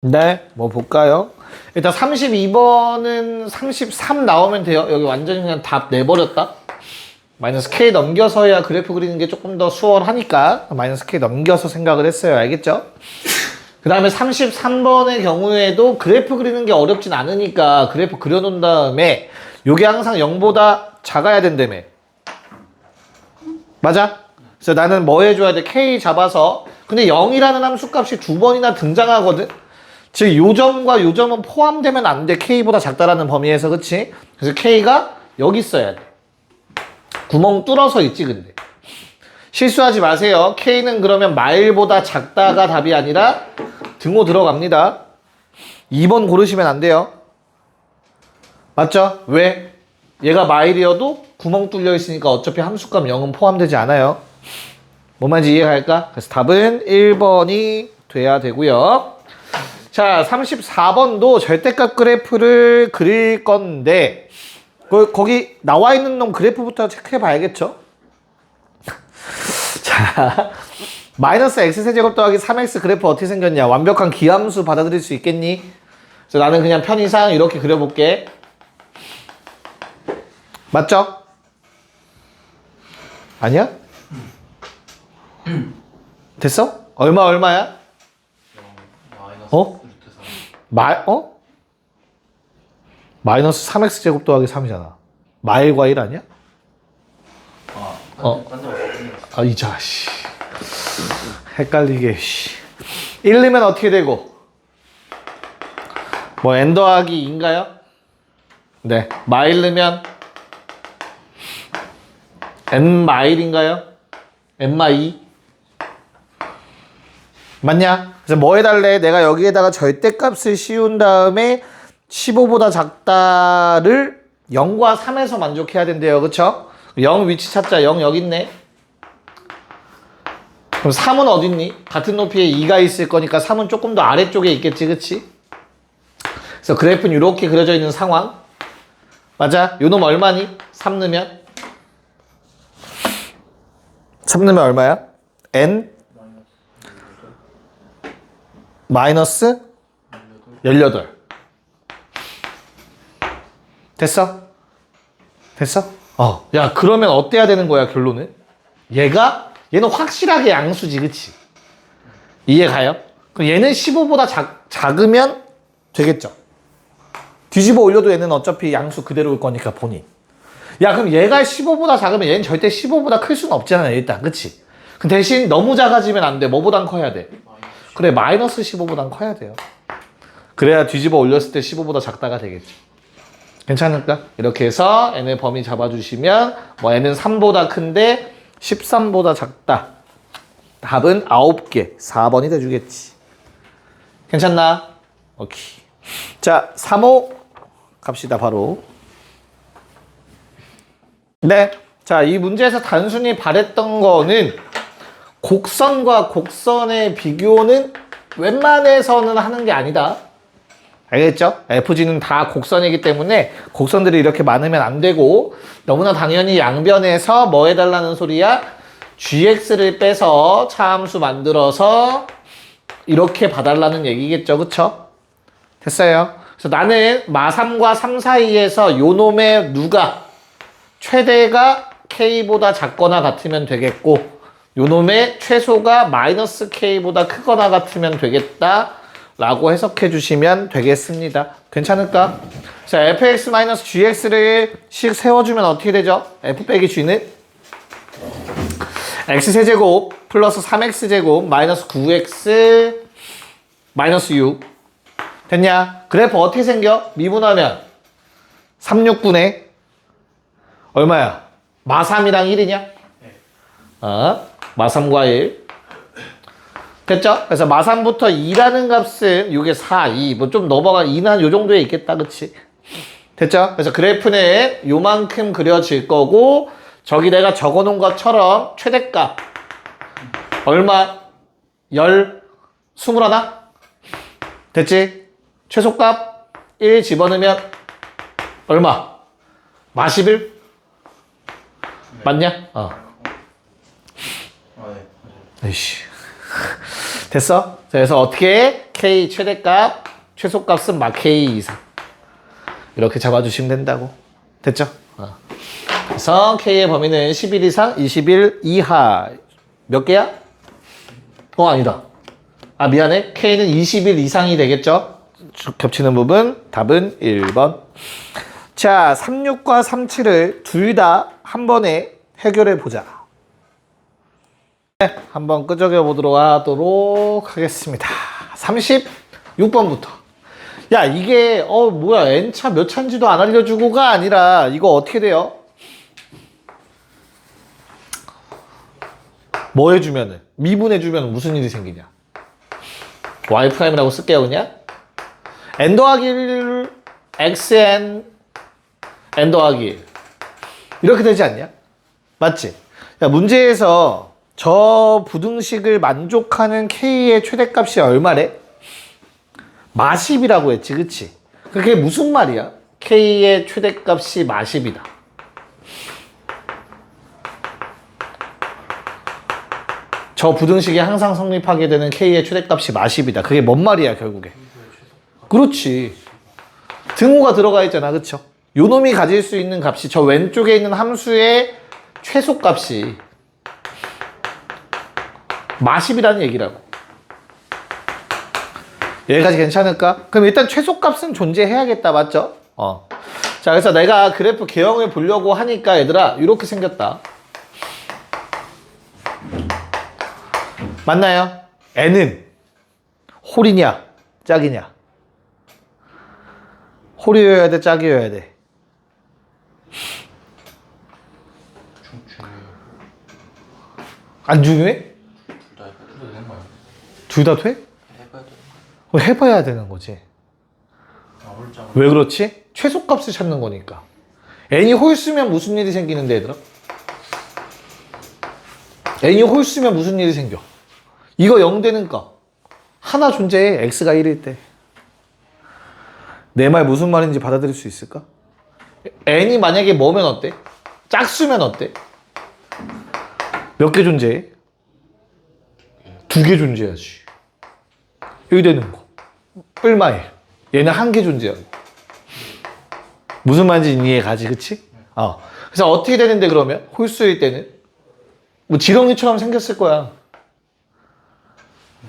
네, 뭐 볼까요? 일단 32번은 33 나오면 돼요. 여기 완전히 그냥 답 내버렸다. 마이너스 K 넘겨서야 그래프 그리는 게 조금 더 수월하니까 마이너스 K 넘겨서 생각을 했어요. 알겠죠? 그 다음에 33번의 경우에도 그래프 그리는 게 어렵진 않으니까 그래프 그려놓은 다음에 요게 항상 0보다 작아야 된다며. 맞아? 그래서 나는 뭐 해줘야 돼? K 잡아서. 근데 0이라는 함수값이 두 번이나 등장하거든? 즉 요점과 요점은 포함되면 안 돼. K보다 작다라는 범위에서. 그치? 그래서 K가 여기 있어야 돼. 구멍 뚫어서 있지 근데. 실수하지 마세요. K는 그러면 마일보다 작다가 답이 아니라 등호 들어갑니다. 2번 고르시면 안 돼요. 맞죠? 왜? 얘가 마일이어도 구멍 뚫려 있으니까 어차피 함수값 0은 포함되지 않아요. 뭔 말인지 이해갈까? 그래서 답은 1번이 돼야 되고요. 자, 34번도 절대값 그래프를 그릴 건데 거기 나와 있는 놈 그래프부터 체크해 봐야겠죠? 자, 마이너스 x세제곱 더하기 3x 그래프 어떻게 생겼냐? 완벽한 기함수 받아들일 수 있겠니? 그래서 나는 그냥 편의상 이렇게 그려볼게. 맞죠? 아니야? 됐어? 얼마야? 어? 마이너스 3x 제곱 더하기 3이잖아. 마일과 1 아니야? 이 자식. 헷갈리게, 씨. 1 넣으면 어떻게 되고? 뭐, n 더하기 2인가요? 네. 마일 넣으면 n 마일인가요? n 마 2? 맞냐? 그래서 뭐 해달래? 내가 여기에다가 절대값을 씌운 다음에 15보다 작다를 0과 3에서 만족해야 된대요. 그쵸? 0 위치 찾자. 0 여기 있네. 그럼 3은 어디 있니? 같은 높이에 2가 있을 거니까 3은 조금 더 아래쪽에 있겠지. 그치? 그래서 그래프는 이렇게 그려져 있는 상황. 맞아? 요놈 얼마니? 3 넣으면? 3 넣으면 얼마야? n 마이너스 18. 됐어? 됐어? 야, 그러면 어때야 되는 거야, 결론은? 얘는 확실하게 양수지, 그치? 이해 가요? 그럼 얘는 15보다 작으면 되겠죠? 뒤집어 올려도 얘는 어차피 양수 그대로일 거니까 본인. 야, 그럼 얘가 15보다 작으면 얘는 절대 15보다 클 수는 없잖아, 일단. 그치? 그 대신 너무 작아지면 안 돼. 뭐보단 커야 돼? 그래, 마이너스 15보단 커야 돼요. 그래야 뒤집어 올렸을 때 15보다 작다가 되겠죠. 괜찮을까? 이렇게 해서 n의 범위 잡아주시면 뭐 n은 3보다 큰데 13보다 작다. 답은 9개. 4번이 돼주겠지. 괜찮나? 오케이. 자, 3호 갑시다, 바로. 네. 자, 이 문제에서 단순히 바랬던 거는 곡선과 곡선의 비교는 웬만해서는 하는 게 아니다. 알겠죠? FG는 다 곡선이기 때문에 곡선들이 이렇게 많으면 안 되고 너무나 당연히 양변에서 뭐 해달라는 소리야? GX를 빼서 차함수 만들어서 이렇게 봐달라는 얘기겠죠. 그쵸? 됐어요. 그래서 나는 마3과 3 사이에서 요 놈의 누가 최대가 K보다 작거나 같으면 되겠고 요 놈의 최소가 마이너스 K보다 크거나 같으면 되겠다 라고 해석해 주시면 되겠습니다. 괜찮을까? 자, fx-gx를 씩 세워주면 어떻게 되죠? f 빼기 g는 x세제곱 플러스 3x제곱 마이너스 9x 마이너스 6 됐냐? 그래프 어떻게 생겨? 미분하면 369네. 얼마야? 마3이랑 1이냐? 마3과 1 됐죠? 그래서 마3부터 2라는 값은 이게 4, 2 뭐 좀 넘어가 2는 요 정도에 있겠다. 그치? 됐죠? 그래서 그래프는 요만큼 그려질 거고 저기 내가 적어놓은 것처럼 최대값 얼마? 21? 됐지? 최소값 1 집어넣으면 얼마? 마11? 맞냐? 에이씨. 됐어? 그래서 어떻게 K 최대값, 최소값은 막 K 이상. 이렇게 잡아주시면 된다고. 됐죠? 그래서 K의 범위는 11 이상, 21 이하. 몇 개야? 아니다. 미안해. K는 21 이상이 되겠죠? 겹치는 부분. 답은 1번. 자, 36과 37을 둘 다 한 번에 해결해 보자. 네, 한번 끄적여 보도록 하겠습니다. 36번부터. 야, 이게 뭐야, n차 몇 차인지도 안 알려주고가 아니라 이거 어떻게 돼요? 뭐 해주면은, 미분해주면 무슨 일이 생기냐? y''이라고 쓸게요, 그냥. n 더하기 1, xn, n 더하기 1. 이렇게 되지 않냐? 맞지? 야, 문제에서 저 부등식을 만족하는 k의 최대값이 얼마래? 마십이라고 했지, 그치? 그게 무슨 말이야? k의 최대값이 마십이다. 저 부등식이 항상 성립하게 되는 k의 최대값이 마십이다. 그게 뭔 말이야, 결국에? 그렇지. 등호가 들어가 있잖아, 그쵸? 요 놈이 가질 수 있는 값이 저 왼쪽에 있는 함수의 최소값이 마십이라는 얘기라고. 여기까지 괜찮을까? 그럼 일단 최소값은 존재해야겠다, 맞죠? 자, 그래서 내가 그래프 개형을 보려고 하니까 얘들아 이렇게 생겼다. 맞나요? n은 홀이냐 짝이냐? 홀이어야 돼, 짝이어야 돼? 안 중요해? 둘 다 돼? 해봐야 되는 거지. 왜 그렇지? 최소값을 찾는 거니까. n이 홀수면 무슨 일이 생기는데, 얘들아? n이 홀수면 무슨 일이 생겨? 이거 0 되는 값 하나 존재해. x가 1일 때. 내 말 무슨 말인지 받아들일 수 있을까? n이 만약에 뭐면 어때? 짝수면 어때? 몇 개 존재해? 2개 존재하지. 여기 되는 거. 뿔마일. 얘는 1개 존재하고. 무슨 말인지 이해 가지, 그치? 그래서 어떻게 되는데, 그러면? 홀수일 때는? 뭐 지렁이처럼 생겼을 거야.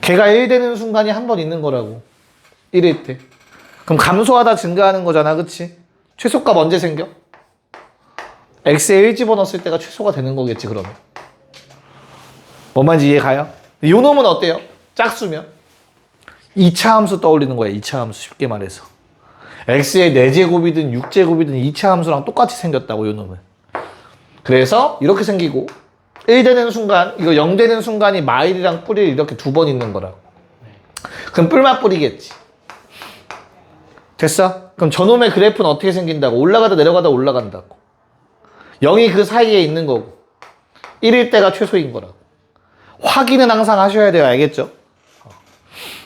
걔가 1 되는 순간이 한 번 있는 거라고. 1일 때. 그럼 감소하다 증가하는 거잖아, 그치? 최소값 언제 생겨? x에 1 집어넣었을 때가 최소가 되는 거겠지, 그러면. 뭔 말인지 이해 가요? 요 놈은 어때요? 짝수면? 2차 함수 떠올리는 거야, 2차 함수, 쉽게 말해서. x의 4제곱이든 6제곱이든 2차 함수랑 똑같이 생겼다고, 요 놈은. 그래서 이렇게 생기고 1 되는 순간, 이거 0 되는 순간이 마일이랑 뿔이 이렇게 2번 있는 거라고. 그럼 뿔맛 뿔이겠지. 됐어? 그럼 저놈의 그래프는 어떻게 생긴다고? 올라가다 내려가다 올라간다고. 0이 그 사이에 있는 거고 1일 때가 최소인 거라고. 확인은 항상 하셔야 돼요. 알겠죠?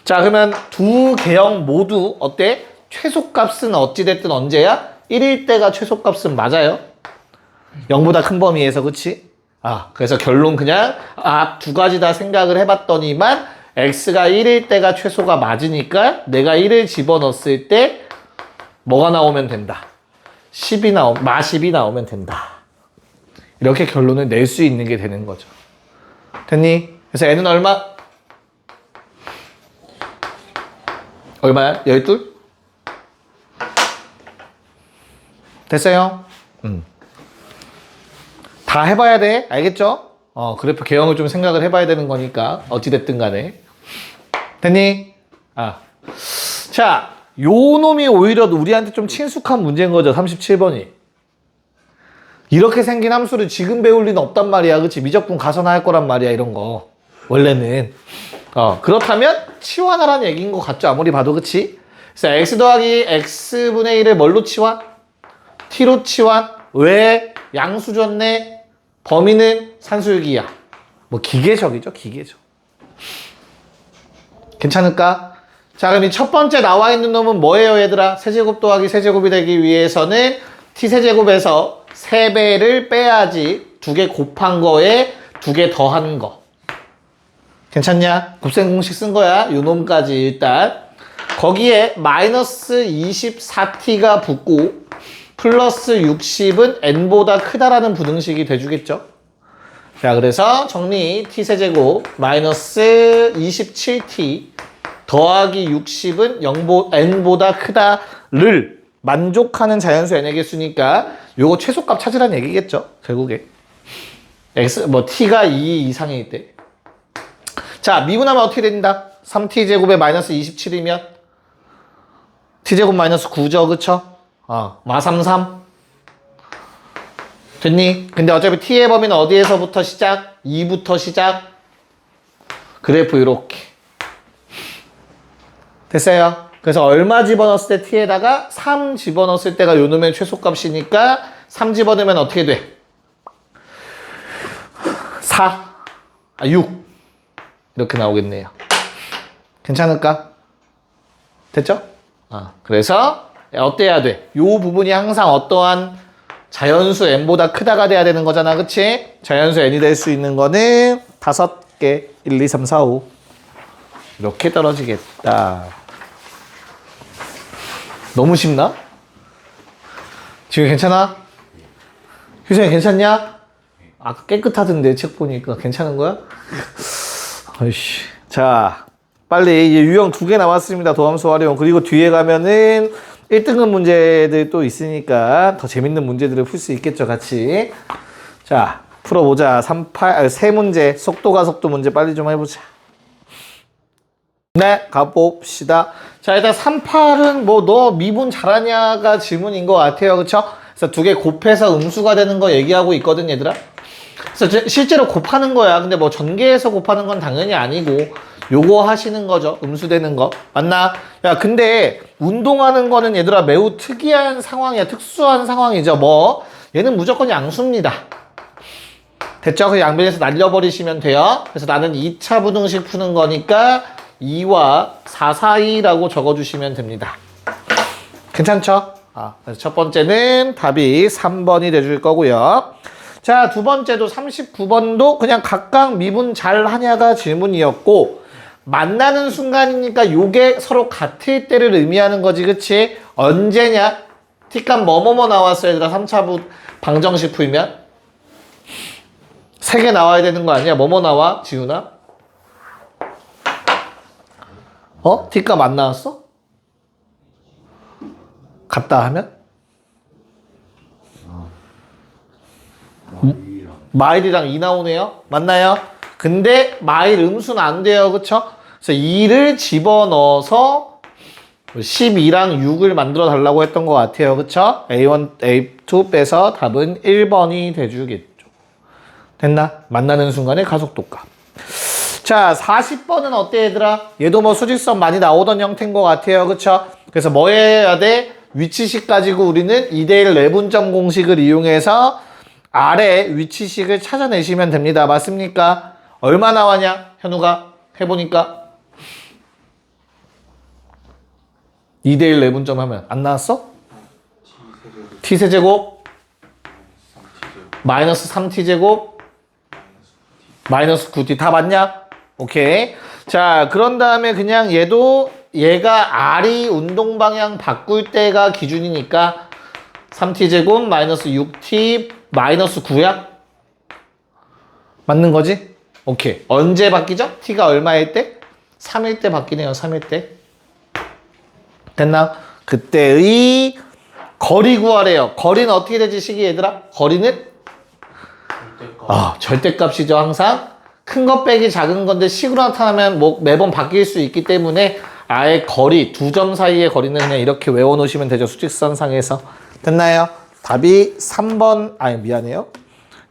자, 그러면 두 개형 모두 어때? 최소값은 어찌됐든 언제야? 1일 때가 최소값은 맞아요. 0보다 큰 범위에서, 그치? 그래서 결론 그냥 두 가지 다 생각을 해봤더니만 x가 1일 때가 최소가 맞으니까 내가 1을 집어넣었을 때 뭐가 나오면 된다. 마10이 나오면 된다. 이렇게 결론을 낼 수 있는 게 되는 거죠. 됐니? 그래서 n은 얼마? 얼마야? 12? 됐어요? 다 해봐야 돼. 알겠죠? 그래프 개형을 좀 생각을 해봐야 되는 거니까 어찌됐든 간에. 됐니? 자, 요 놈이 오히려 우리한테 좀 친숙한 문제인 거죠. 37번이. 이렇게 생긴 함수를 지금 배울 리는 없단 말이야. 그치? 미적분 가선할 거란 말이야. 이런 거. 원래는. 그렇다면 치환하라는 얘기인 것 같죠? 아무리 봐도, 그치? 그래서 x 더하기 x분의 1을 뭘로 치환? t로 치환? 왜? 양수 줬네? 범위는 산술기야. 뭐 기계적이죠, 기계적. 괜찮을까? 자, 그럼 이 첫 번째 나와 있는 놈은 뭐예요, 얘들아? 세제곱 더하기 세제곱이 되기 위해서는 t세제곱에서 3배를 빼야지 2개 곱한 거에 2개 더한 거. 괜찮냐? 곱셈 공식 쓴 거야. 요 놈까지 일단. 거기에 마이너스 24t가 붙고 플러스 60은 n보다 크다라는 부등식이 돼주겠죠. 자, 그래서 정리 t세제곱 마이너스 27t 더하기 60은 n보다 크다를 만족하는 자연수 n의 개수니까 요거 최소값 찾으라는 얘기겠죠. 결국에 t가 2 이상일 때. 자, 미분하면 어떻게 된다? 3t제곱에 마이너스 27이면 t제곱 마이너스 9죠, 그쵸? 마삼삼 됐니? 근데 어차피 t의 범위는 어디에서부터 시작? 2부터 시작. 그래프 이렇게 됐어요. 그래서 얼마 집어넣었을 때 t에다가 3 집어넣었을 때가 요 놈의 최소값이니까 3 집어넣으면 어떻게 돼? 6 이렇게 나오겠네요. 괜찮을까? 됐죠? 그래서 어때야 돼? 요 부분이 항상 어떠한 자연수 n보다 크다가 돼야 되는 거잖아, 그치? 자연수 n이 될 수 있는 거는 5개 1, 2, 3, 4, 5 이렇게 떨어지겠다. 너무 쉽나? 지금 괜찮아? 휴생이 괜찮냐? 아까 깨끗하던데 책 보니까 괜찮은 거야? 아이씨. 자, 빨리 이제 유형 2개 남았습니다. 도함수 활용. 그리고 뒤에 가면은 1등급 문제들 또 있으니까 더 재밌는 문제들을 풀 수 있겠죠, 같이. 자, 풀어보자. 3문제. 속도가 속도 문제 빨리 좀 해보자. 네, 가봅시다. 자, 일단 38은 뭐 너 미분 잘하냐가 질문인 것 같아요. 그쵸? 그래서 2개 곱해서 음수가 되는 거 얘기하고 있거든, 얘들아. 그래서 실제로 곱하는 거야. 근데 뭐 전개해서 곱하는 건 당연히 아니고 요거 하시는 거죠. 음수되는 거. 맞나? 야, 근데 운동하는 거는 얘들아 매우 특이한 상황이야. 특수한 상황이죠. 뭐 얘는 무조건 양수입니다. 됐죠? 그 양변에서 날려버리시면 돼요. 그래서 나는 2차 부등식 푸는 거니까 2와 4 사이라고 적어주시면 됩니다. 괜찮죠? 그래서 첫 번째는 답이 3번이 돼줄 거고요. 자, 두 번째도 39번도 그냥 각각 미분 잘 하냐가 질문이었고, 만나는 순간이니까 요게 서로 같을 때를 의미하는 거지, 그치? 언제냐? t값 뭐뭐뭐 나왔어, 얘들아. 3차 방정식 풀면 3개 나와야 되는 거 아니야? 뭐뭐 나와, 지훈아? t값 안 나왔어? 같다 하면? 마일이랑 2 나오네요. 맞나요? 근데 마일 음수는 안 돼요. 그쵸? 그래서 2를 집어넣어서 12랑 6을 만들어 달라고 했던 것 같아요. 그쵸? A1, A2 빼서 답은 1번이 돼주겠죠. 됐나? 만나는 순간의 가속도값. 자, 40번은 어때, 얘들아? 얘도 뭐 수직선 많이 나오던 형태인 것 같아요. 그쵸? 그래서 뭐 해야 돼? 위치식 가지고 우리는 2대1 내분점 공식을 이용해서 아래 위치식을 찾아내시면 됩니다. 맞습니까? 얼마 나왔냐? 현우가 해보니까 2대1 내분점 하면 안 나왔어? t세제곱 마이너스 3t제곱 마이너스 9t 다 맞냐? 오케이. 자, 그런 다음에 그냥 얘가 R이 운동방향 바꿀 때가 기준이니까 3t제곱 마이너스 6t 마이너스 9야? 맞는 거지? 오케이. 언제 바뀌죠? t가 얼마일 때? 3일 때 바뀌네요. 3일 때. 됐나? 그때의 거리 구하래요. 거리는 어떻게 되지, 식이 얘들아? 거리는? 절대값이죠. 항상. 큰 것 빼기 작은 건데 식으로 나타나면 뭐 매번 바뀔 수 있기 때문에 아예 거리, 두 점 사이의 거리는 그냥 이렇게 외워놓으시면 되죠. 수직선상에서. 됐나요? 답이 3번, 미안해요.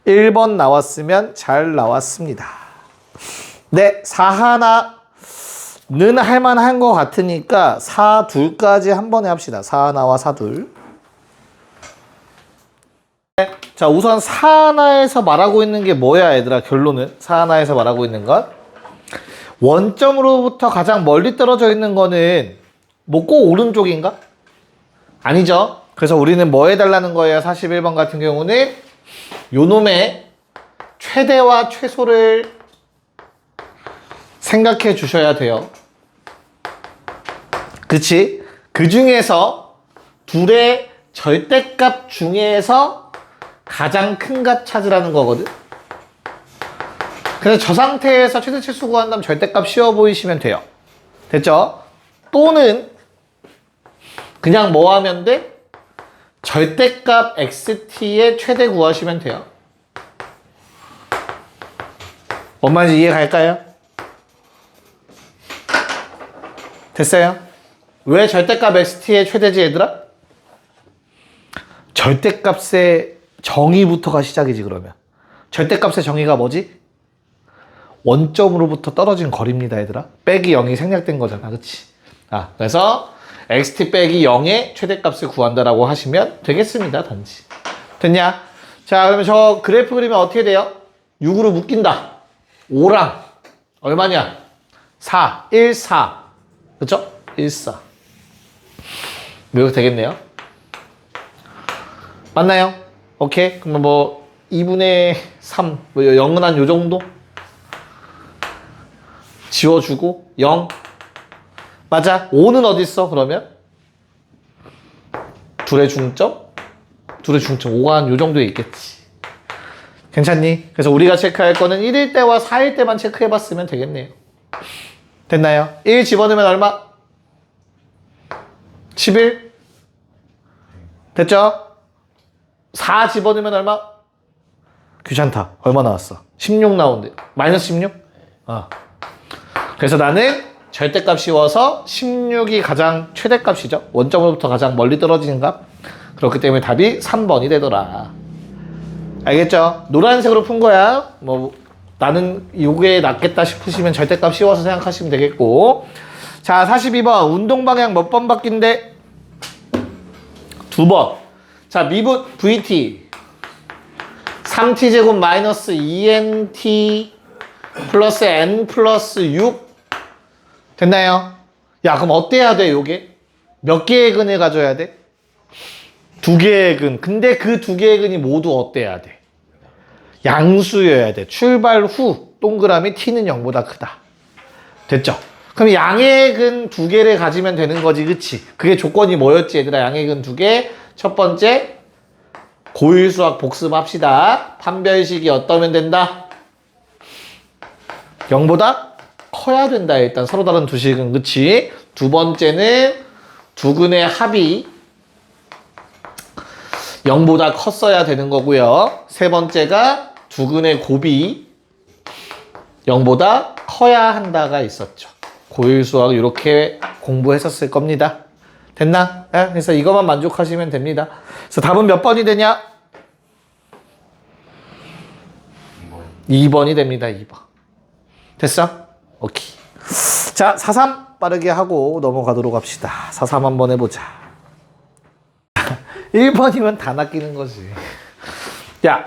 1번 나왔으면 잘 나왔습니다. 네, 4하나는 할만한 것 같으니까 4, 2까지 한 번에 합시다. 4하나와 4, 2. 네, 자, 우선 4하나에서 말하고 있는 게 뭐야, 얘들아? 결론은 4하나에서 말하고 있는 건 원점으로부터 가장 멀리 떨어져 있는 거는 뭐 꼭 오른쪽인가? 아니죠. 그래서 우리는 뭐 해달라는 거예요? 41번 같은 경우는 요놈의 최대와 최소를 생각해 주셔야 돼요. 그치? 그 중에서 둘의 절대값 중에서 가장 큰 값 찾으라는 거거든. 그래서 저 상태에서 최대치수 구한다면 절대값 쉬워 보이시면 돼요. 됐죠? 또는 그냥 뭐 하면 돼? 절대값 xt의 최대 구하시면 돼요. 뭔 말인지 이해 갈까요? 됐어요? 왜 절대값 xt의 최대지 얘들아? 절대값의 정의부터가 시작이지 그러면. 절대값의 정의가 뭐지? 원점으로부터 떨어진 거리입니다 얘들아. 빼기 0이 생략된 거잖아. 그치? 그래서 xt 빼기 0의 최대값을 구한다라고 하시면 되겠습니다. 단지. 됐냐? 자, 그러면 저 그래프 그리면 어떻게 돼요? 6으로 묶인다. 5랑 얼마냐? 4, 1, 4. 그쵸? 1, 4. 이렇게 되겠네요. 맞나요? 오케이. 그러면 뭐 2분의 3, 뭐 0은 한 요 정도? 지워주고 0. 맞아. 5는 어디 있어? 그러면 둘의 중점? 둘의 중점 5가 한 요 정도에 있겠지. 괜찮니? 그래서 우리가 체크할 거는 1일 때와 4일 때만 체크해봤으면 되겠네요. 됐나요? 1 집어넣으면 얼마? 11? 됐죠? 4 집어넣으면 얼마? 귀찮다. 얼마 나왔어? 16 나온대. 마이너스 16? 그래서 나는 절대값 씌워서 16이 가장 최대값이죠. 원점으로부터 가장 멀리 떨어지는 값. 그렇기 때문에 답이 3번이 되더라. 알겠죠? 노란색으로 푼 거야. 뭐 나는 이게 낫겠다 싶으시면 절대값 씌워서 생각하시면 되겠고. 자, 42번. 운동 방향 몇 번 바뀐대? 2번. 자, 미분 VT 3t제곱 마이너스 2nt 플러스 n 플러스 6 됐나요? 야, 그럼 어때야 돼 요게? 몇 개의 근을 가져야 돼? 2개의 근. 근데 그 2개의 근이 모두 어때야 돼? 양수여야 돼. 출발 후 동그라미 t는 0보다 크다. 됐죠? 그럼 양의 근 2개를 가지면 되는 거지, 그치? 그게 조건이 뭐였지, 얘들아? 양의 근 2개. 첫 번째, 고일 수학 복습합시다. 판별식이 어떠면 된다? 0보다 커야 된다. 일단 서로 다른 두 식은, 그치? 두 번째는 두 근의 합이 0보다 컸어야 되는 거고요. 세 번째가 두 근의 곱이 0보다 커야 한다가 있었죠. 고일 수학 이렇게 공부했었을 겁니다. 됐나? 그래서 이것만 만족하시면 됩니다. 그래서 답은 몇 번이 되냐? 2번이 됩니다. 2번. 됐어? 오케이. 자, 4.3 빠르게 하고 넘어가도록 합시다. 4.3 한번 해보자. 1번이면 다 낚이는 거지. 야,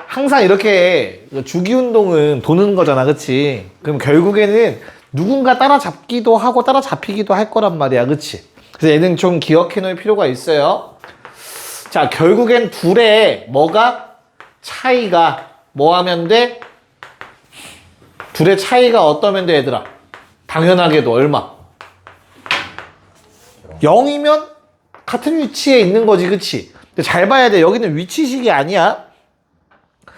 항상 이렇게 주기운동은 도는 거잖아. 그치? 그럼 결국에는 누군가 따라잡기도 하고 따라잡히기도 할 거란 말이야. 그치? 그래서 얘는 좀 기억해 놓을 필요가 있어요. 자, 결국엔 둘의 뭐가? 차이가 뭐 하면 돼? 둘의 차이가 어떠면 돼, 얘들아? 당연하게도 얼마? 0이면 같은 위치에 있는 거지, 그치? 근데 잘 봐야 돼. 여기는 위치식이 아니야.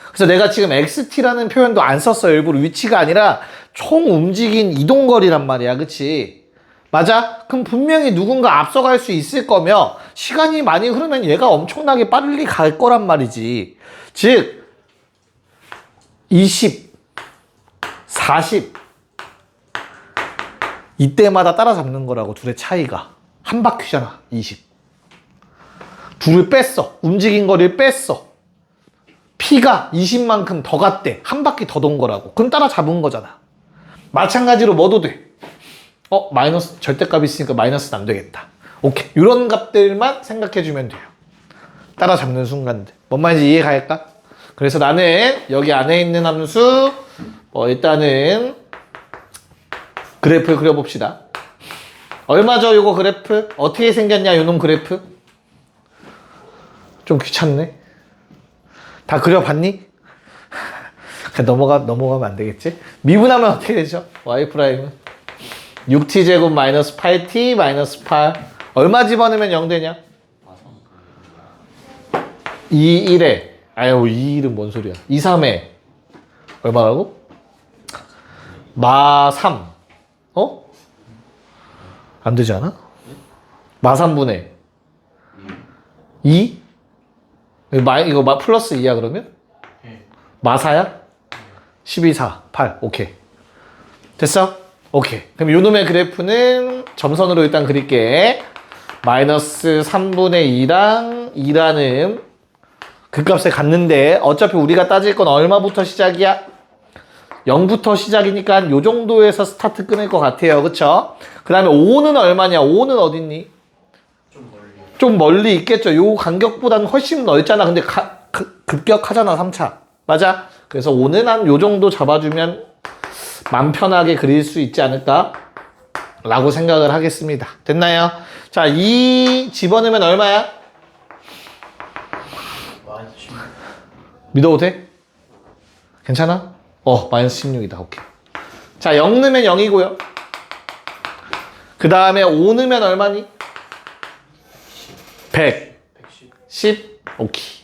그래서 내가 지금 XT라는 표현도 안 썼어요. 일부러 위치가 아니라 총 움직인 이동거리란 말이야, 그치? 맞아? 그럼 분명히 누군가 앞서갈 수 있을 거며 시간이 많이 흐르면 얘가 엄청나게 빨리 갈 거란 말이지. 즉 20, 40 이때마다 따라잡는 거라고. 둘의 차이가 한 바퀴잖아. 20 둘을 뺐어. 움직인 거리를 뺐어. P가 20만큼 더 갔대. 한 바퀴 더 돈 거라고. 그럼 따라잡은 거잖아. 마찬가지로 뭐도 돼. 마이너스 절대값이 있으니까 마이너스는 안 되겠다. 오케이. 이런 값들만 생각해주면 돼요. 따라잡는 순간들. 뭔 말인지 이해갈까? 그래서 나는 여기 안에 있는 함수 일단은 그래프 그려봅시다. 얼마죠 요거 그래프? 어떻게 생겼냐 요놈 그래프? 좀 귀찮네. 다 그려봤니? 그냥 넘어가면 안 되겠지? 미분하면 어떻게 되죠? y 프라임은 6t 제곱 마이너스 8t 마이너스 8 얼마 집어넣으면 0 되냐? 2, 1에 아유 2, 1은 뭔 소리야 2, 3에 얼마라고? 마 3 어? 안 되지 않아? 마 3분의 2? 이거 플러스 2야 그러면? 마 4야? 12, 4, 8 오케이 됐어? 오케이 그럼 요놈의 그래프는 점선으로 일단 그릴게 마이너스 3분의 2랑 2라는 극값에 갔는데 어차피 우리가 따질 건 얼마부터 시작이야? 0부터 시작이니까 요 정도에서 스타트 끊을 것 같아요 그쵸? 그 다음에 5는 얼마냐? 5는 어딨니? 좀 멀리 있겠죠 요 간격보다는 훨씬 넓잖아 근데 급격하잖아 3차 맞아? 그래서 5는 한 요 정도 잡아주면 맘 편하게 그릴 수 있지 않을까? 라고 생각을 하겠습니다. 됐나요? 자, 2 집어넣으면 얼마야? 믿어도 돼? 괜찮아? 마이너스 16이다. 오케이. 자, 0 넣으면 0이고요. 그 다음에 5 넣으면 얼마니? 100. 10. 오케이.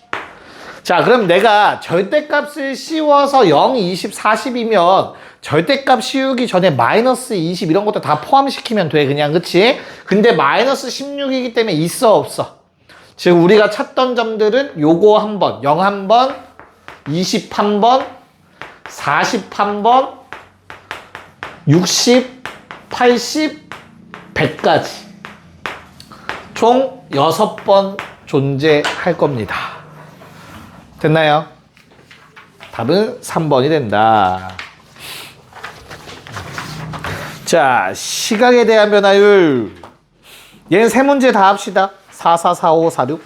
자, 그럼 내가 절대값을 씌워서 0, 20, 40이면 절대값 씌우기 전에 마이너스 20 이런 것도 다 포함시키면 돼 그냥 그치? 근데 마이너스 16이기 때문에 있어 없어? 지금 우리가 찾던 점들은 요거 한번 0 한번 20 한번 40 한번 60 80 100까지 총 6번 존재할 겁니다 됐나요? 답은 3번이 된다. 자, 시각에 대한 변화율. 얘는 세 문제 다 합시다. 4, 4, 4, 5, 4, 6.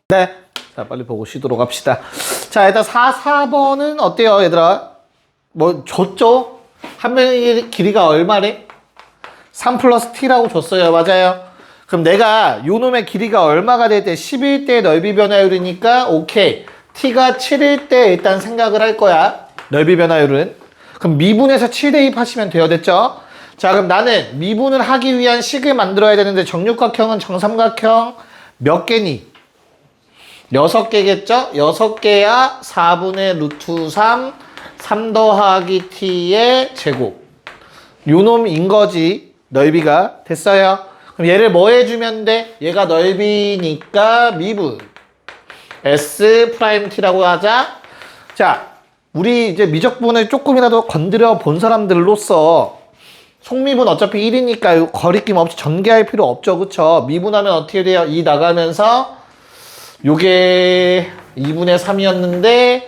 네. 자, 빨리 보고 쉬도록 합시다. 자, 일단 4, 4번은 어때요, 얘들아? 뭐, 줬죠? 한 명의 길이가 얼마래? 3 플러스 t라고 줬어요. 맞아요? 그럼 내가 요 놈의 길이가 얼마가 될 때 11대 넓이 변화율이니까 오케이 t가 7일 때 일단 생각을 할 거야 넓이 변화율은 그럼 미분에서 7 대입하시면 돼요 됐죠? 자 그럼 나는 미분을 하기 위한 식을 만들어야 되는데 정육각형은 정삼각형 몇 개니? 6개겠죠? 6개야 4분의 루트 3 더하기 t의 제곱 요 놈인 거지 넓이가 됐어요? 그럼 얘를 뭐 해주면 돼? 얘가 넓이니까 미분 S 프라임 T라고 하자. 자, 우리 이제 미적분을 조금이라도 건드려 본 사람들로서 속미분 어차피 1이니까 거리낌 없이 전개할 필요 없죠. 그쵸? 미분하면 어떻게 돼요? 2 나가면서 요게 2분의 3이었는데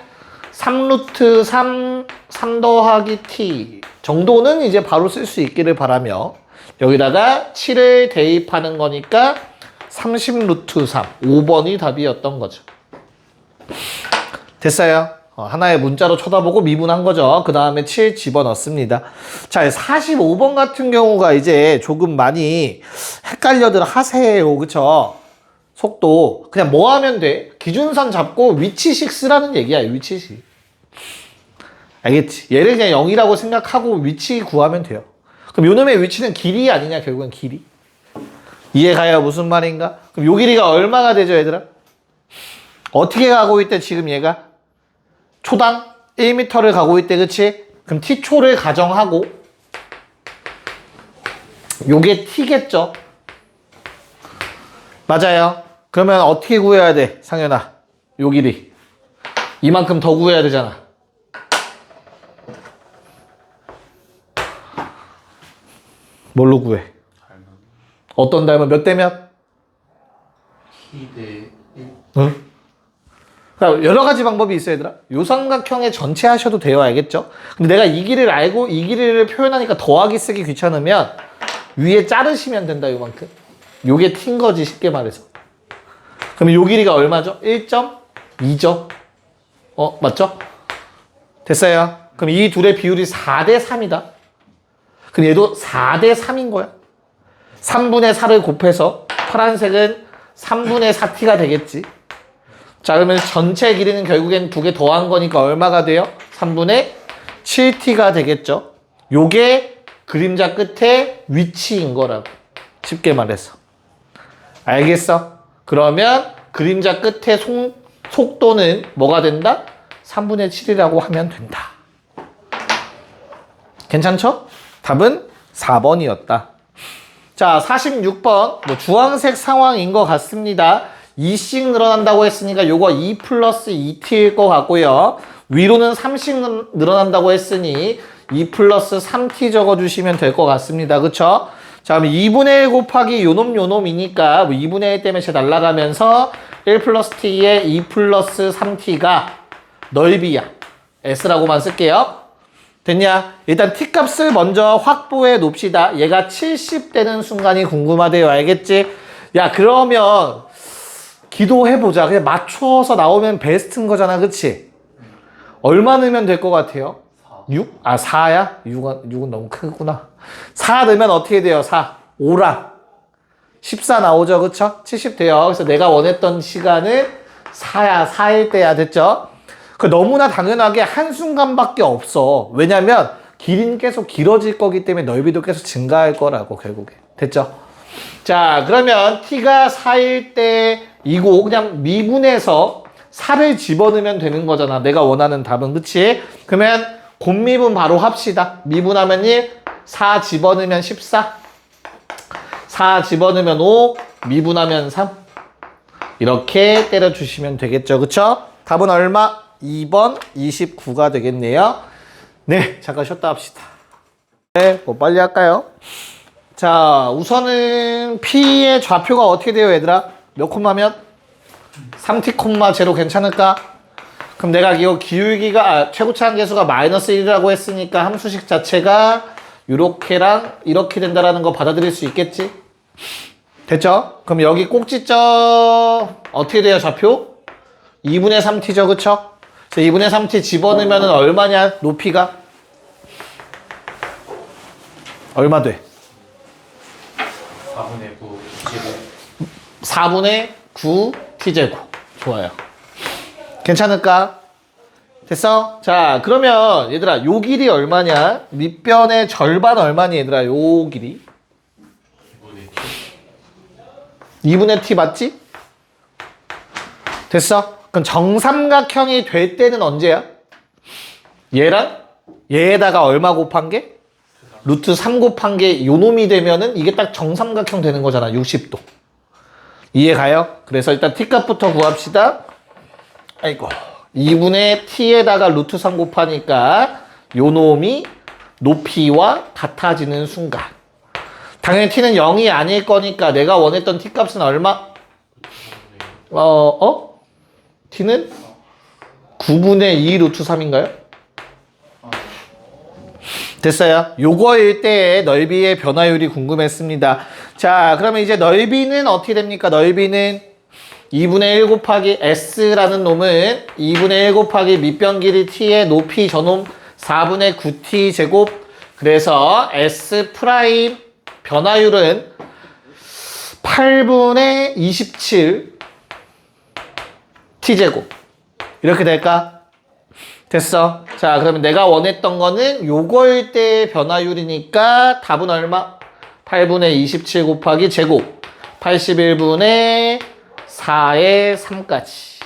3루트 3 더하기 T 정도는 이제 바로 쓸 수 있기를 바라며 여기다가 7을 대입하는 거니까 30 루트 3 5번이 답이었던 거죠. 됐어요? 하나의 문자로 쳐다보고 미분한 거죠. 그 다음에 7 집어넣습니다. 자, 45번 같은 경우가 이제 조금 많이 헷갈려들 하세요. 그쵸? 속도. 그냥 뭐 하면 돼? 기준선 잡고 위치식 쓰라는 얘기야. 위치식. 알겠지? 얘를 그냥 0이라고 생각하고 위치 구하면 돼요. 그럼 요놈의 위치는 길이 아니냐? 결국엔 길이. 이해가요? 무슨 말인가? 그럼 요 길이가 얼마가 되죠, 얘들아? 어떻게 가고 있대, 지금 얘가? 초당 1m를 가고 있대, 그치? 그럼 t초를 가정하고 요게 t겠죠? 맞아요. 그러면 어떻게 구해야 돼, 상현아? 요 길이. 이만큼 더 구해야 되잖아. 뭘로 구해? 어떤 닮은 몇 대 몇? t대 1. 응? 그러니까 여러 가지 방법이 있어요, 얘들아. 요삼각형의 전체 하셔도 돼요, 알겠죠? 근데 내가 이 길이를 알고 이 길이를 표현하니까 더하기 쓰기 귀찮으면 위에 자르시면 된다, 요만큼. 요게 t인 거지, 쉽게 말해서. 그럼 요 길이가 얼마죠? 1.2죠? 맞죠? 됐어요. 그럼 이 둘의 비율이 4대 3이다. 그럼 얘도 4대 3인 거야. 3분의 4를 곱해서 파란색은 3분의 4t가 되겠지. 자, 그러면 전체 길이는 결국엔 2개 더한 거니까 얼마가 돼요? 3분의 7t가 되겠죠. 요게 그림자 끝에 위치인 거라고. 쉽게 말해서. 알겠어? 그러면 그림자 끝에 속도는 뭐가 된다? 3분의 7이라고 하면 된다. 괜찮죠? 답은 4번이었다. 자, 46번. 뭐 주황색 상황인 것 같습니다. 2씩 늘어난다고 했으니까 요거 2 플러스 2t일 것 같고요. 위로는 3씩 늘어난다고 했으니 2 플러스 3t 적어주시면 될 것 같습니다. 그쵸? 자, 그럼 2분의 1 곱하기 요놈이니까 2분의 1 때문에 제 날아가면서 1 플러스 t에 2 플러스 3t가 넓이야. s라고만 쓸게요. 됐냐? 일단 t값을 먼저 확보해 놓읍시다. 얘가 70 되는 순간이 궁금하대요. 알겠지? 야, 그러면 기도해보자. 그냥 맞춰서 나오면 베스트인 거잖아. 그치? 얼마 넣으면 될 것 같아요? 6? 아, 4야? 6은 너무 크구나. 4 넣으면 어떻게 돼요? 4. 5랑 14 나오죠. 그쵸? 70 돼요. 그래서 내가 원했던 시간은 4야. 4일 때야. 됐죠? 그 너무나 당연하게 한순간밖에 없어. 왜냐면 길이는 계속 길어질 거기 때문에 넓이도 계속 증가할 거라고 결국에. 됐죠? 자, 그러면 t가 4일 때이고 그냥 미분해서 4를 집어넣으면 되는 거잖아. 내가 원하는 답은. 그치? 그러면 곱미분 바로 합시다. 미분하면 1, 4 집어넣으면 14, 4 집어넣으면 5, 미분하면 3. 이렇게 때려주시면 되겠죠. 그쵸? 답은 얼마? 2번 29가 되겠네요. 네, 잠깐 쉬었다 합시다. 네, 뭐 빨리 할까요? 자, 우선은 P의 좌표가 어떻게 돼요, 얘들아? 몇 콤마면? 3t,0 괜찮을까? 그럼 내가 이거 기울기가, 최고치 한계수가 마이너스 1이라고 했으니까 함수식 자체가 요렇게랑 이렇게 된다라는 거 받아들일 수 있겠지? 됐죠? 그럼 여기 꼭지점 어떻게 돼요, 좌표? 2분의 3t죠, 그쵸? 2분의 3t 집어넣으면 얼마냐, 높이가? 얼마 돼? 4분의 9 제곱. 4분의 9 t제곱. 좋아요. 괜찮을까? 됐어? 자, 그러면 얘들아, 요 길이 얼마냐? 밑변의 절반 얼마니, 얘들아? 요 길이 2분의 t 맞지? 됐어? 그럼 정삼각형이 될 때는 언제야? 얘랑 얘에다가 얼마 곱한 게? 루트 3 곱한 게 요놈이 되면은 이게 딱 정삼각형 되는 거잖아. 60도. 이해 가요? 그래서 일단 t값부터 구합시다. 아이고. 2분의 t에다가 루트 3 곱하니까 요놈이 높이와 같아지는 순간. 당연히 t는 0이 아닐 거니까 내가 원했던 t값은 얼마? t는 9분의 2 루트 3인가요? 됐어요. 요거일 때의 넓이의 변화율이 궁금했습니다. 자, 그러면 이제 넓이는 어떻게 됩니까? 넓이는 2분의 1 곱하기 s라는 놈은 2분의 1 곱하기 밑변 길이 t의 높이 저놈 4분의 9t 제곱. 그래서 s 프라임 변화율은 8분의 27 t제곱. 이렇게 될까? 됐어. 자, 그러면 내가 원했던 거는 요거일 때의 변화율이니까 답은 얼마? 8분의 27 곱하기 제곱 81분의 4의 3까지.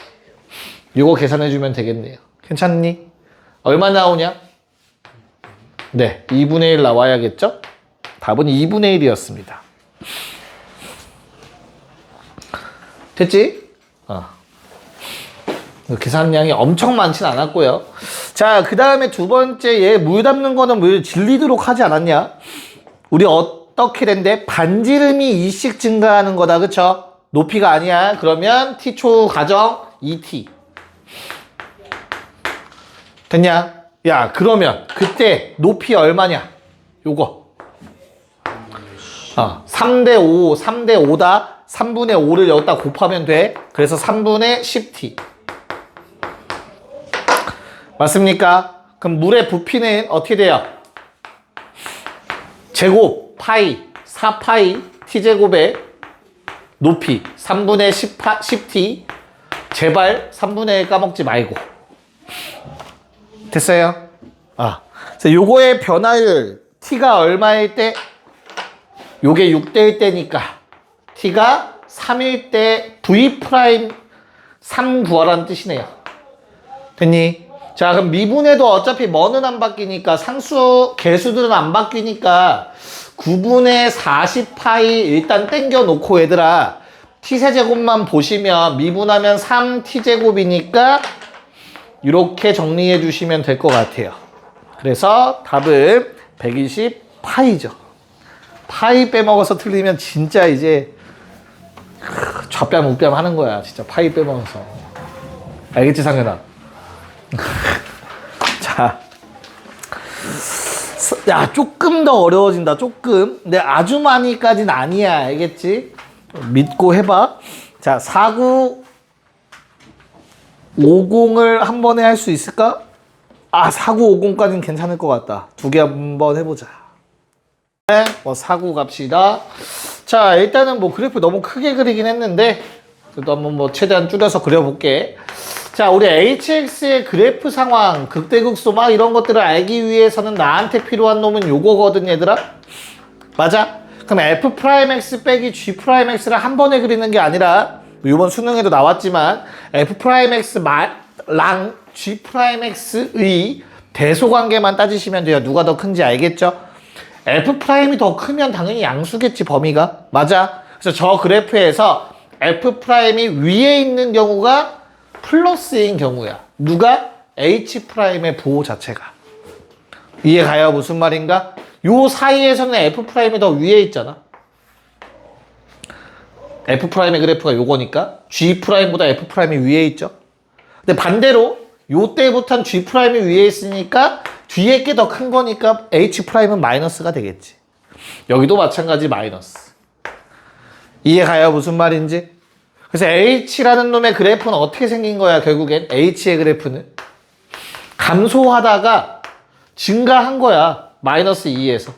요거 계산해주면 되겠네요. 괜찮니? 얼마 나오냐? 네, 2분의 1 나와야겠죠? 답은 2분의 1이었습니다. 됐지? 계산량이 엄청 많진 않았고요. 자, 그 다음에 두 번째 얘 물 담는 거는 물 질리도록 하지 않았냐? 우리 어떻게 된대? 반지름이 2씩 증가하는 거다. 그쵸? 높이가 아니야. 그러면 t초 가정 2t. 됐냐? 야, 그러면 그때 높이 얼마냐? 요거. 3대 5, 3대 5다. 3분의 5를 여기다 곱하면 돼. 그래서 3분의 10t. 맞습니까? 그럼 물의 부피는 어떻게 돼요? 제곱 파이 4파이 t제곱의 높이 3분의 10t 제발 3분의 1 까먹지 말고. 됐어요? 그래서 요거의 변화율 t가 얼마일 때? 요게 6대일 때니까 t가 3일 때 v 프라임 3 구하라는 뜻이네요. 됐니? 자, 그럼 미분해도 어차피 뭐는 안 바뀌니까 상수 개수들은 안 바뀌니까 9분의 40파이 일단 땡겨 놓고 얘들아 t세제곱만 보시면 미분하면 3t제곱이니까 이렇게 정리해 주시면 될 것 같아요. 그래서 답은 120파이죠. 파이 빼먹어서 틀리면 진짜 이제 좌뺨 우뺨 하는 거야. 진짜 파이 빼먹어서. 알겠지 상현아? 자, 야 조금 더 어려워진다. 조금. 근데 아주 많이까지는 아니야. 알겠지? 믿고 해봐. 자, 4950을 한 번에 할 수 있을까? 4950까지는 괜찮을 것 같다. 두 개 한번 해보자. 네, 49 갑시다. 자, 일단은 뭐 그래프 너무 크게 그리긴 했는데 그래도 한번 뭐 최대한 줄여서 그려볼게. 자, 우리 hx의 그래프 상황, 극대극소 막 이런 것들을 알기 위해서는 나한테 필요한 놈은 요거거든 얘들아. 맞아? 그럼 f'x 빼기 g'x를 한 번에 그리는 게 아니라 이번 수능에도 나왔지만 f'x랑 g'x의 대소관계만 따지시면 돼요. 누가 더 큰지 알겠죠? f'이 더 크면 당연히 양수겠지 범위가. 맞아? 그래서 저 그래프에서 f'이 위에 있는 경우가 플러스인 경우야. 누가? h'의 부호 자체가. 이해가요? 무슨 말인가? 요 사이에서는 f'이 더 위에 있잖아. f'의 그래프가 요거니까 g'보다 f'이 위에 있죠. 근데 반대로 요 때부터는 g'이 위에 있으니까 뒤에 게 더 큰 거니까 h'은 마이너스가 되겠지. 여기도 마찬가지 마이너스. 이해가요? 무슨 말인지? 그래서 h라는 놈의 그래프는 어떻게 생긴 거야? 결국엔 h의 그래프는 감소하다가 증가한 거야. 마이너스 2에서.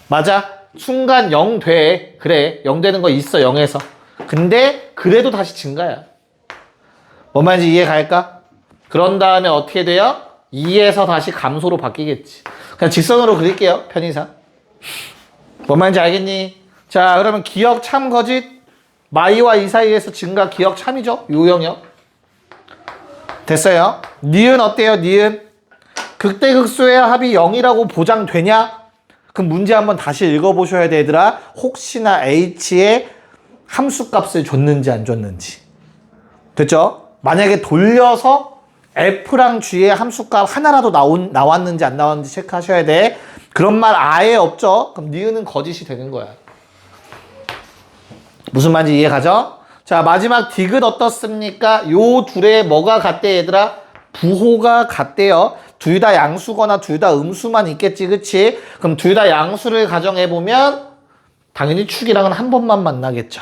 맞아? 순간 0 돼. 그래. 0 되는 거 있어. 0에서. 근데 그래도 다시 증가야. 뭔 말인지 이해 갈까? 그런 다음에 어떻게 돼요? 2에서 다시 감소로 바뀌겠지. 그냥 직선으로 그릴게요. 편의상. 뭔 말인지 알겠니? 자, 그러면 기억 참 거짓. 마이와 이 사이에서 증가 기억 참이죠? 요 영역. 됐어요? 니은 어때요? 니은. 극대극소의 합이 0이라고 보장되냐? 그럼 문제 한번 다시 읽어보셔야 돼, 얘들아. 혹시나 h의 함수값을 줬는지 안 줬는지. 됐죠? 만약에 돌려서 f랑 g의 함수값 하나라도 나왔는지 안 나왔는지 체크하셔야 돼. 그런 말 아예 없죠? 그럼 니은은 거짓이 되는 거야. 무슨 말인지 이해가죠? 자, 마지막 디귿 어떻습니까? 요 둘의 뭐가 같대, 얘들아? 부호가 같대요. 둘 다 양수거나 둘 다 음수만 있겠지, 그치? 그럼 둘 다 양수를 가정해보면 당연히 축이랑은 한 번만 만나겠죠.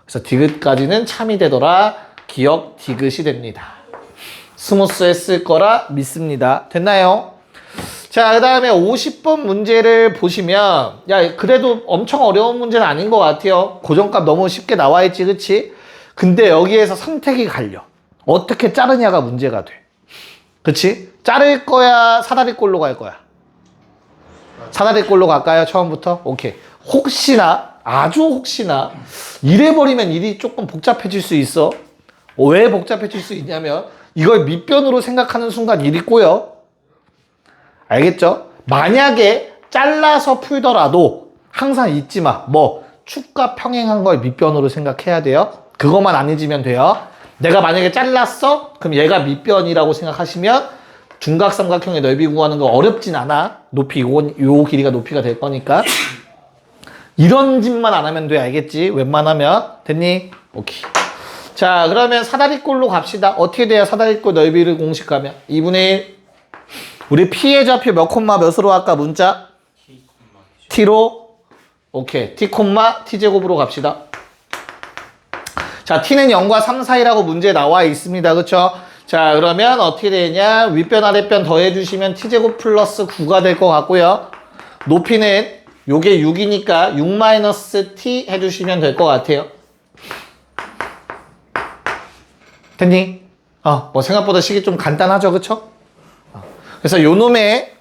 그래서 디귿까지는 참이 되더라. 기억 디귿이 됩니다. 스무스했을 거라 믿습니다. 됐나요? 자, 그 다음에 50번 문제를 보시면 야, 그래도 엄청 어려운 문제는 아닌 것 같아요. 고정값 너무 쉽게 나와있지, 그치? 근데 여기에서 선택이 갈려. 어떻게 자르냐가 문제가 돼. 그치? 자를 거야, 사다리꼴로 갈 거야? 사다리꼴로 갈까요? 처음부터? 오케이. 혹시나, 아주 혹시나 이래버리면 일이 조금 복잡해질 수 있어. 왜 복잡해질 수 있냐면 이걸 밑변으로 생각하는 순간 일이 꼬여. 알겠죠? 만약에 잘라서 풀더라도 항상 잊지 마. 뭐 축과 평행한 걸 밑변으로 생각해야 돼요. 그것만 안 잊으면 돼요. 내가 만약에 잘랐어? 그럼 얘가 밑변이라고 생각하시면 중각삼각형의 넓이 구하는 거 어렵진 않아. 높이 요 길이가 높이가 될 거니까. 이런 짓만 안 하면 돼. 알겠지? 웬만하면. 됐니? 오케이. 자, 그러면 사다리꼴로 갑시다. 어떻게 돼야 사다리꼴 넓이를 공식하면? 2분의 1. 우리 P의 좌표 몇 콤마 몇으로 할까? 문자? T로? 오케이. T 콤마 T제곱으로 갑시다. 자, T는 0과 3 사이라고 문제에 나와 있습니다. 그쵸? 자, 그러면 어떻게 되냐? 윗변 아랫변 더해주시면 T제곱 플러스 9가 될 것 같고요. 높이는 요게 6이니까 6-T 해주시면 될 것 같아요. 됐니? 뭐 생각보다 식이 좀 간단하죠, 그쵸? 그래서 요 놈의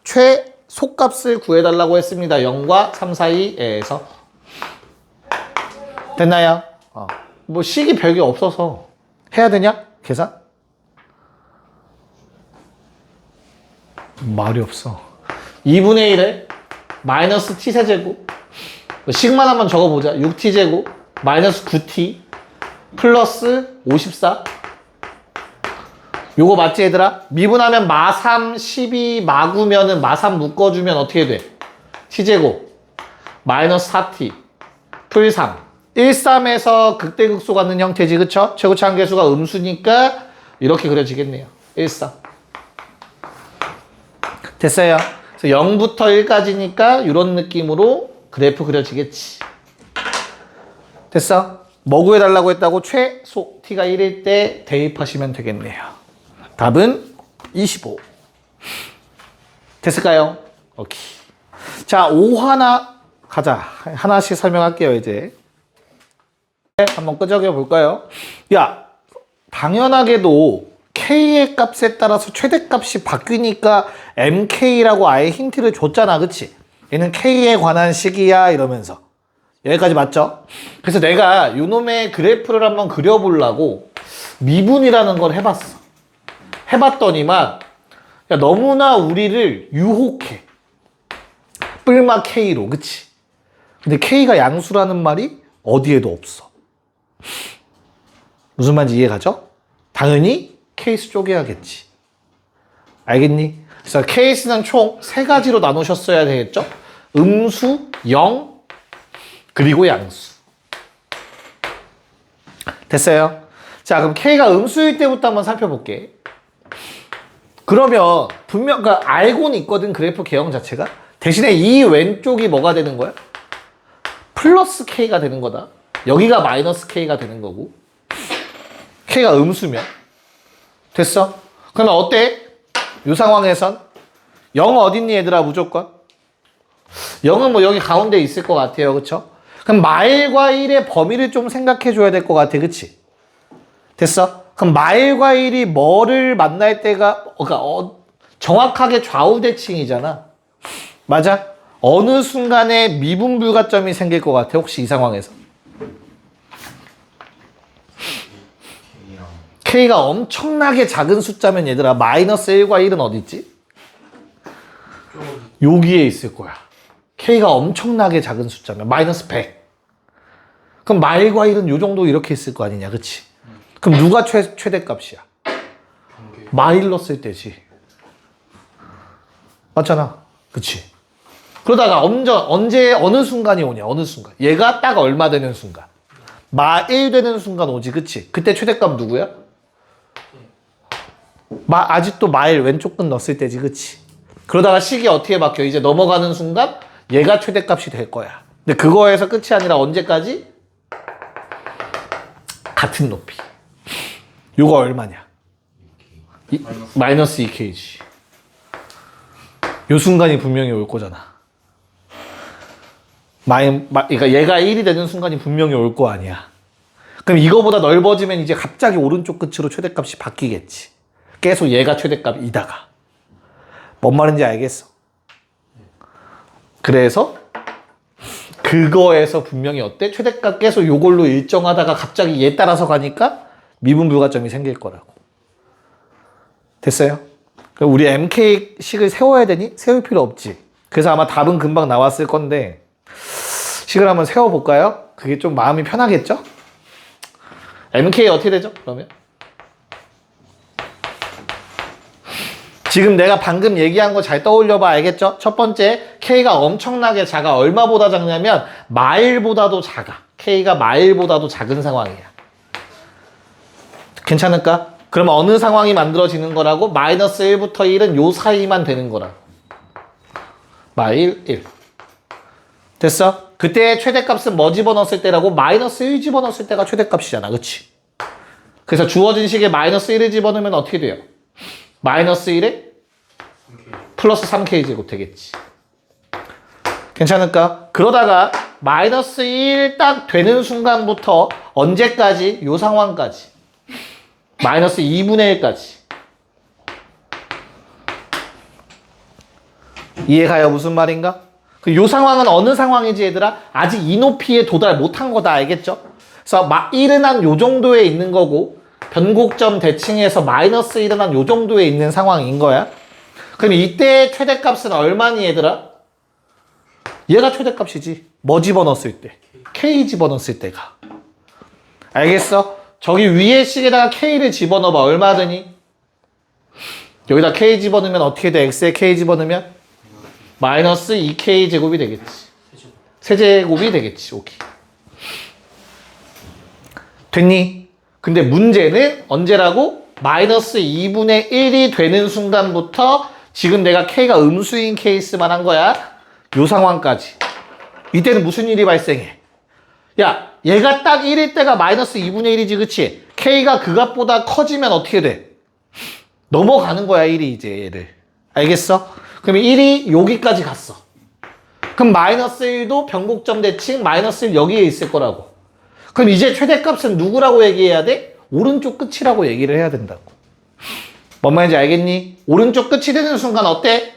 최소값을 구해달라고 했습니다. 0과 3 사이에서. 됐나요? 뭐 식이 별게 없어서 해야 되냐? 계산? 말이 없어. 2분의 1에 마이너스 t 세제곱 식만 한번 적어보자. 6t제곱 마이너스 9t 플러스 54. 요거 맞지 얘들아? 미분하면 마3 12 마9면은 마3 묶어주면 어떻게 돼? t제곱 마이너스 4t 풀 3 13에서 극대극소 갖는 형태지 그쵸? 최고차항계수가 음수니까 이렇게 그려지겠네요. 13 됐어요. 그래서 0부터 1까지니까 이런 느낌으로 그래프 그려지겠지. 됐어? 뭐 구해달라고 했다고? 최소 t가 1일 때 대입하시면 되겠네요. 답은 25. 됐을까요? 오케이. 자, 5 하나 가자. 하나씩 설명할게요, 이제. 한번 끄적여 볼까요? 야, 당연하게도 K의 값에 따라서 최대값이 바뀌니까 MK라고 아예 힌트를 줬잖아, 그치? 얘는 K에 관한 식이야, 이러면서. 여기까지 맞죠? 그래서 내가 요놈의 그래프를 한번 그려보려고 미분이라는 걸 해봤어. 해봤더니만 야, 너무나 우리를 유혹해. 뿔마 K로, 그치? 근데 K가 양수라는 말이 어디에도 없어. 무슨 말인지 이해가죠? 당연히 케이스 쪼개야겠지. 알겠니? 그래서 케이스는 총 3가지로 나누셨어야 되겠죠? 음수, 영, 그리고 양수. 됐어요? 자, 그럼 K가 음수일 때부터 한번 살펴볼게. 그러면 분명 알고는 있거든, 그래프 개형 자체가. 대신에 이 왼쪽이 뭐가 되는 거야? 플러스 K가 되는 거다. 여기가 마이너스 K가 되는 거고. K가 음수면. 됐어? 그러면 어때? 이 상황에선 0 어딨니 얘들아 무조건? 0은 뭐 여기 가운데 있을 것 같아요. 그쵸? 그럼 마일과 1의 범위를 좀 생각해 줘야 될 것 같아. 그치? 됐어? 그럼 마일과 1이 뭐를 만날 때가 정확하게 좌우 대칭이잖아. 맞아? 어느 순간에 미분 불가점이 생길 것 같아. 혹시 이 상황에서? K가 엄청나게 작은 숫자면 얘들아 마이너스 1과 1은 어디 있지? 여기에 있을 거야. K가 엄청나게 작은 숫자면 마이너스 100. 그럼 마일과 1은 요 정도 이렇게 있을 거 아니냐, 그치? 그럼 누가 최대값이야? 마일로 쓸 때지. 맞잖아, 그치? 그러다가 언제 어느 순간이 오냐, 어느 순간. 얘가 딱 얼마 되는 순간. 마1 되는 순간 오지, 그치? 그때 최대값 누구야? 아직도 마일 왼쪽 끝 넣었을 때지, 그치? 그러다가 식이 어떻게 바뀌어? 이제 넘어가는 순간 얘가 최대값이 될 거야. 근데 그거에서 끝이 아니라 언제까지? 같은 높이. 요거 얼마냐? 마이너스 2K지. 요 순간이 분명히 올 거잖아. 그러니까 얘가 1이 되는 순간이 분명히 올 거 아니야. 그럼 이거보다 넓어지면 이제 갑자기 오른쪽 끝으로 최대값이 바뀌겠지. 계속 얘가 최대값이다가. 뭔 말인지 알겠어? 그래서 그거에서 분명히 어때? 최대값 계속 요걸로 일정하다가 갑자기 얘 따라서 가니까 미분 불가점이 생길 거라고. 됐어요? 그럼 우리 MK식을 세워야 되니? 세울 필요 없지. 그래서 아마 답은 금방 나왔을 건데 식을 한번 세워볼까요? 그게 좀 마음이 편하겠죠? MK 어떻게 되죠? 그러면? 지금 내가 방금 얘기한 거 잘 떠올려봐. 알겠죠? 첫 번째, K가 엄청나게 작아. 얼마보다 작냐면 마일보다도 작아. K가 마일보다도 작은 상황이야. 괜찮을까? 그러면 어느 상황이 만들어지는 거라고? 마이너스 1부터 1은 요 사이만 되는 거라. 마일 1. 됐어? 그때 최대값은 뭐 집어넣었을 때라고? 마이너스 1 집어넣었을 때가 최대값이잖아. 그치? 그래서 주어진 식에 마이너스 1을 집어넣으면 어떻게 돼요? 마이너스 1에 플러스 3K제곱 되겠지. 괜찮을까? 그러다가 마이너스 1 딱 되는 순간부터 언제까지? 요 상황까지. 마이너스 2분의 1까지. 이해가요? 무슨 말인가? 요 상황은 어느 상황이지 얘들아? 아직 이 높이에 도달 못한 거다. 알겠죠? 그래서 1은 한 요 정도에 있는 거고 변곡점 대칭에서 마이너스 1은 한 요 정도에 있는 상황인 거야. 그럼 이때 최대값은 얼마니 얘들아? 얘가 최대값이지. 뭐 집어넣었을 때? K 집어넣었을 때가. 알겠어? 저기 위에 식에다가 K를 집어넣어봐. 얼마 되니? 여기다 K 집어넣으면 어떻게 돼? X에 K 집어넣으면? 마이너스 2K 제곱이 되겠지. 세제곱이 되겠지. 오케이. 됐니? 근데 문제는 언제라고? 마이너스 2분의 1이 되는 순간부터 지금 내가 K가 음수인 케이스만 한 거야. 요 상황까지. 이때는 무슨 일이 발생해? 야, 얘가 딱 1일 때가 마이너스 2분의 1이지, 그치? K가 그 값보다 커지면 어떻게 돼? 넘어가는 거야, 1이 이제 얘를. 알겠어? 그럼 1이 여기까지 갔어. 그럼 마이너스 1도 변곡점 대칭 마이너스 1 여기에 있을 거라고. 그럼 이제 최대값은 누구라고 얘기해야 돼? 오른쪽 끝이라고 얘기를 해야 된다고. 뭔 말인지 알겠니? 오른쪽 끝이 되는 순간 어때?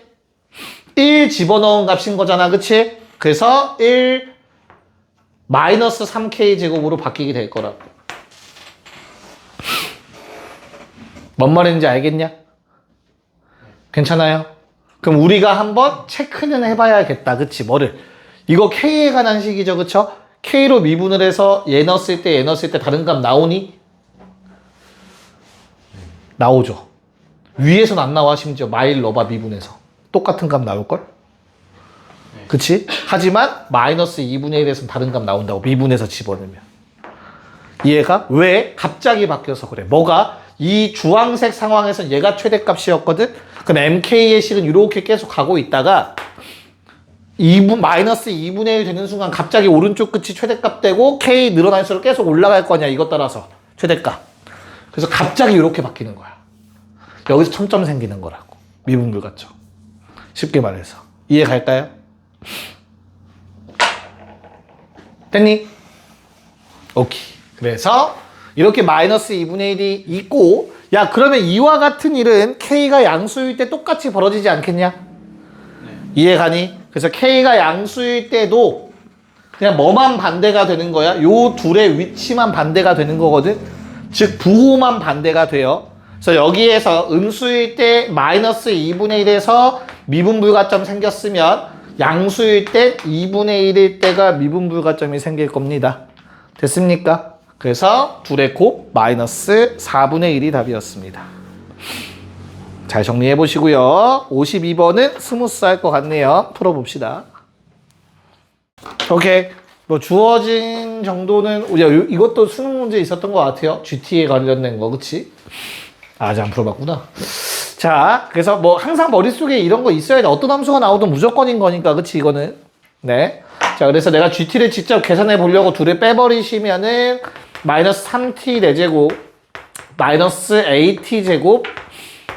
1 집어넣은 값인 거잖아, 그치? 그래서 1 마이너스 3K 제곱으로 바뀌게 될 거라고. 뭔 말인지 알겠냐? 괜찮아요? 그럼 우리가 한번 체크는 해봐야겠다. 그치? 뭐를? 이거 K에 관한 식이죠. 그쵸? K로 미분을 해서 얘 넣었을 때, 얘 넣었을 때 다른 값 나오니? 나오죠. 위에선 안 나와, 심지어. 마일 넣어봐, 미분해서. 똑같은 값 나올걸? 그치? 하지만 마이너스 2분의 1에서는 다른 값 나온다고. 미분해서 집어넣으면. 이해가? 왜? 갑자기 바뀌어서 그래. 뭐가? 이 주황색 상황에선 얘가 최대값이었거든? 그럼 MK의 식은 이렇게 계속 가고 있다가 마이너스 2분의 1 되는 순간 갑자기 오른쪽 끝이 최대값 되고 K 늘어날수록 계속 올라갈 거냐, 이것 따라서. 최대값. 그래서 갑자기 이렇게 바뀌는 거야. 여기서 첨점 생기는 거라고. 미분불가점. 쉽게 말해서. 이해 갈까요? 됐니? 오케이. 그래서 이렇게 마이너스 2분의 1이 있고, 야, 그러면 이와 같은 일은 K가 양수일 때 똑같이 벌어지지 않겠냐? 이해 가니? 그래서 K가 양수일 때도 그냥 뭐만 반대가 되는 거야? 요 둘의 위치만 반대가 되는 거거든? 즉, 부호만 반대가 돼요. 그래서 여기에서 음수일 때 마이너스 2분의 1에서 미분불가점 생겼으면 양수일 때 2분의 1일 때가 미분불가점이 생길 겁니다. 됐습니까? 그래서 둘의 곱 마이너스 4분의 1이 답이었습니다. 잘 정리해 보시고요. 52번은 스무스할 것 같네요. 풀어봅시다. 오케이. 뭐 주어진 정도는 이것도 수능 문제 있었던 것 같아요. GT에 관련된 거, 그치? 아직 안 풀어봤구나. 자, 그래서 뭐 항상 머릿속에 이런 거 있어야 돼. 어떤 함수가 나오든 무조건인 거니까, 그치? 이거는. 네. 자, 그래서 내가 GT를 직접 계산해 보려고 둘을 빼버리시면은 마이너스 3t 4제곱 마이너스 AT 제곱